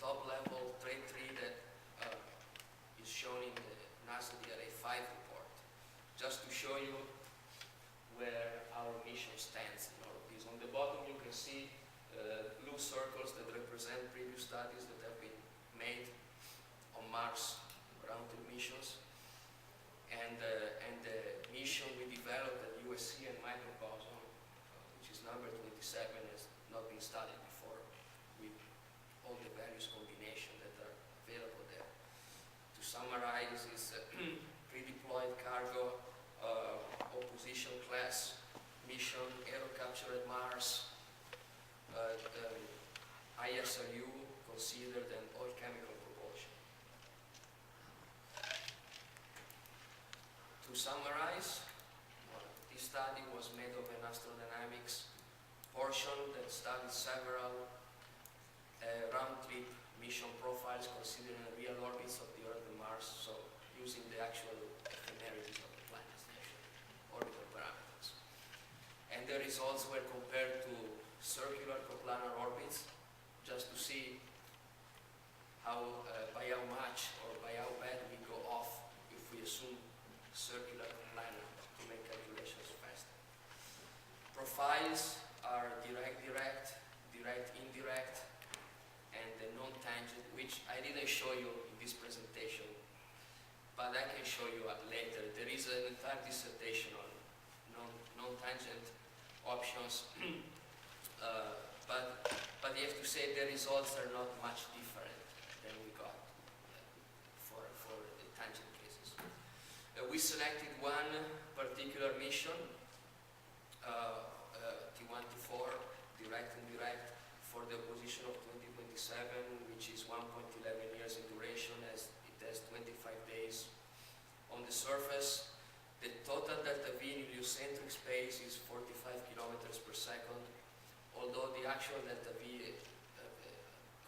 top-level trade tree that is shown in the NASA DRA-5 report, just to show you where our mission stands in all of this. On the bottom you can see blue circles that represent previous studies that have been made on Mars around the missions. And the mission we developed at USC and microcosm, which is number 27, has not been studied before with all the various combinations that are available there. To summarize, it's pre-deployed cargo, opposition class mission, aero capture at Mars, ISRU considered, and all chemical propulsion. To summarize, this study was made of an astrodynamics portion that studied several round-trip mission profiles considering the real orbits of the Earth and Mars, so using the actual ephemerides of the planets, the actual orbital parameters. And the results were compared to circular coplanar orbits, just to see how, by how much or by how bad we go off if we assume circular coplanar to make calculations faster. Profiles are direct, indirect, and the non-tangent, which I didn't show you in this presentation, but I can show you later. There is an entire dissertation on non-tangent options, but you have to say the results are not much different than we got for the tangent cases. We selected one particular mission, T1 to 4, direct and indirect, for the opposition of 2027, which is 1.11 years in duration, as it has 25 days. On the surface, the total delta V in heliocentric space is 45 kilometers per second, although the actual delta V,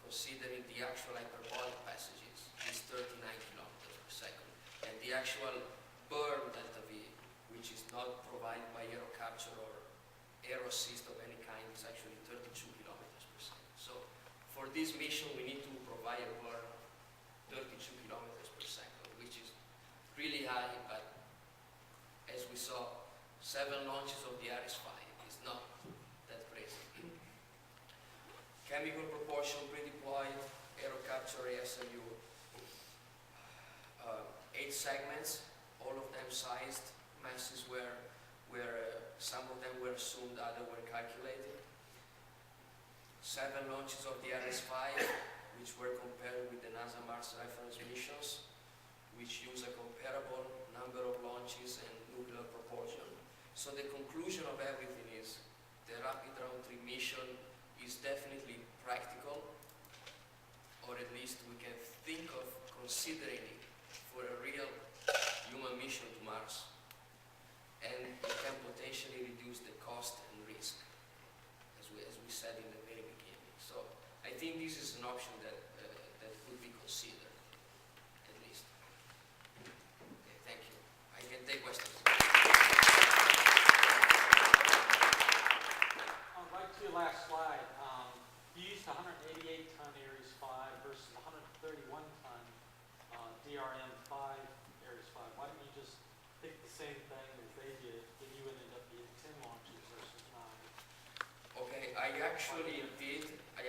considering the actual hyperbolic passages, is 39 kilometers per second. And the actual burn delta V, which is not provided by aero capture or aero assist of any kind, is actually 32 kilometers per second. So for this mission, we need to provide a burn of 32 kilometers per second, which is really high, but as we saw, 7 launches of the Ares-5 is not that crazy. Chemical propulsion, pre-deployed, aero capture, ASLU, 8 segments, all of them sized. Masses were some of them were assumed, others were calculated. 7 launches of the Ares-5, which were compared with the NASA Mars reference missions, which use a comparable number of launches and nuclear propulsion. So the conclusion of everything is the rapid round-trip mission is definitely practical, or at least we can think of considering it for a real human mission to Mars. And it can potentially reduce the cost and risk, as we said in the very beginning. So I think this is an option that could be considered, at least. Okay, thank you. I can take questions. Right to your last slide, you used 188-ton Ares-5 versus 131-ton DRM-5 Ares-5. Why didn't you just pick the same thing as they did, then you ended up getting 10 launches versus 9? Okay, I actually did. I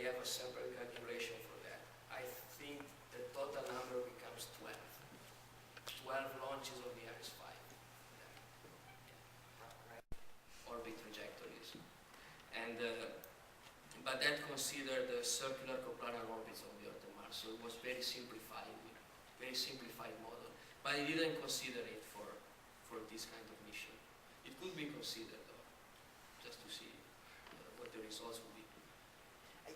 have a separate calculation for that. I think the total number becomes 12. 12 launches of the Ares-5. Orbit trajectories. And but that considered the circular coplanar orbits of the Earth and Mars. So it was very simplified model. But I didn't consider it for this kind of mission. It could be considered though, just to see what the results would be.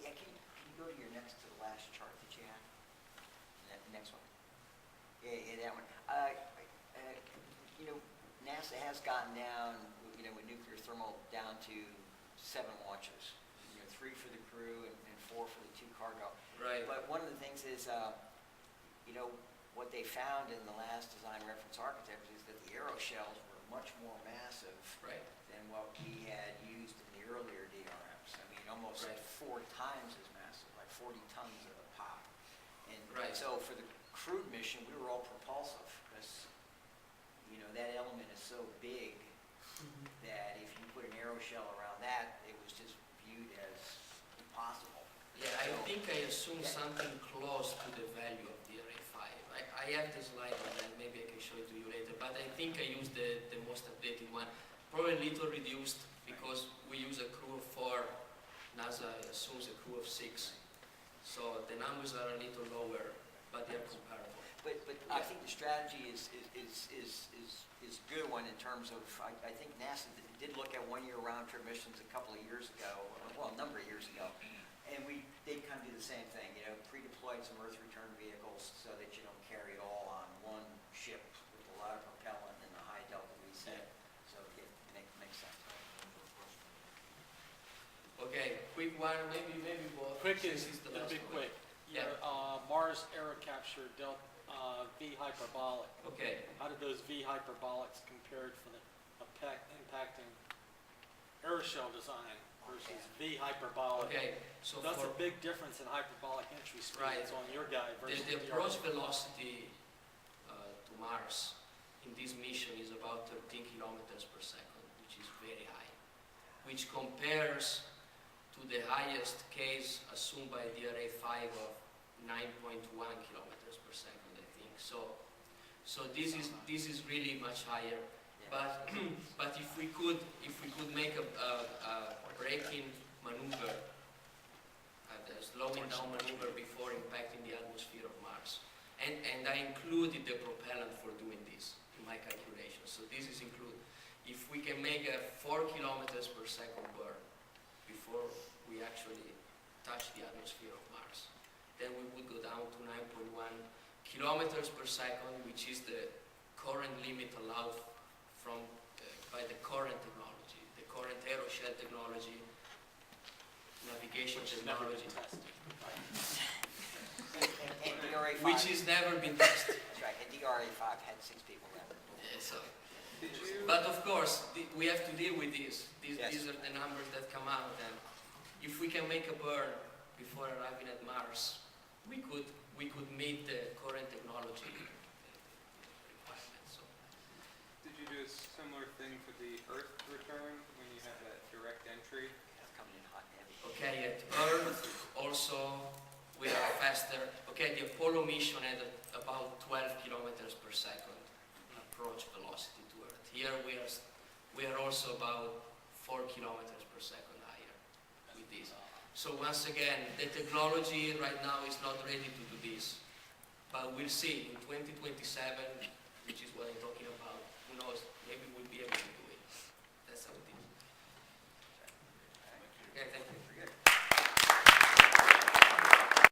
Yeah, can you go to your to the last chart that you have? That next one. Yeah, that one. You know, NASA has gotten down, you know, with nuclear thermal down to 7 launches. You know, 3 for the crew and 4 for the 2 cargo. Right. But one of the things is, you know, what they found in the last design reference architecture is that the aeroshells were much more massive than what we had used in the earlier DRMs. I mean, almost 4 times as massive, like 40 tons of pop. And Right. so for the crewed mission, we were all propulsive, because, you know, that element is so big that if you put an aero shell around that, it was just viewed as impossible. Yeah, I So- think I assumed Yeah. something close to the value of the Array 5. I have the slide on that, maybe I can show it to you later, but I think I used the most updated one. Probably a little reduced because we use a crew of 4, NASA assumes a crew of 6. So the numbers are a little lower, but they are comparable. But I think the strategy is a good one in terms of, I think NASA did look at one-year round-trip missions a couple of years ago, well, a number of years ago, and they kind of do the same thing, you know, pre-deployed some Earth return vehicles so that you don't carry it all on one ship with a lot of propellant and a high delta reset, so it makes sense. Okay, quick one, maybe both. Quick since is, it's the it'll last be one. quick. Your Mars aero capture V hyperbolic. Okay, How did those V hyperbolics compared for the impacting aeroshell design versus V hyperbolic? okay, so That's for a big difference in hyperbolic entry Right. speeds on your guy versus the the approach other. velocity to Mars in this mission is about 13 kilometers per second, which is very high, which compares to the highest case assumed by the Array 5 of 9.1 kilometers per second, I think. So this is really much higher. But but if we could make a braking maneuver, a slowing down maneuver before impacting the atmosphere of Mars, and I included the propellant for doing this in my calculations. So this is included. If we can make a 4 kilometers per second burn before we actually touch the atmosphere of Mars, then we would go down to 9.1 kilometers per second, which is the current limit allowed by the current technology, the current aeroshell technology, navigation Which has never technology, been tested. And DRA-5. which has never been tested. That's right, and DRA-5 had 6 people in it. Yeah, so. Did you? But of course, we have to deal with this. Yes. These are the numbers that come out, and if we can make a burn before arriving at Mars, we could meet the current technology requirements. So. Did you do a similar thing for the Earth return when you had that direct entry? That's coming in hot and heavy. Okay, at Earth also we are faster. Okay, the Apollo mission had about 12 kilometers per second approach velocity to Earth. Here we are also about 4 kilometers per second higher with this. So once again, the technology right now is not ready to do this, but we'll see in 2027, which is what I'm talking about.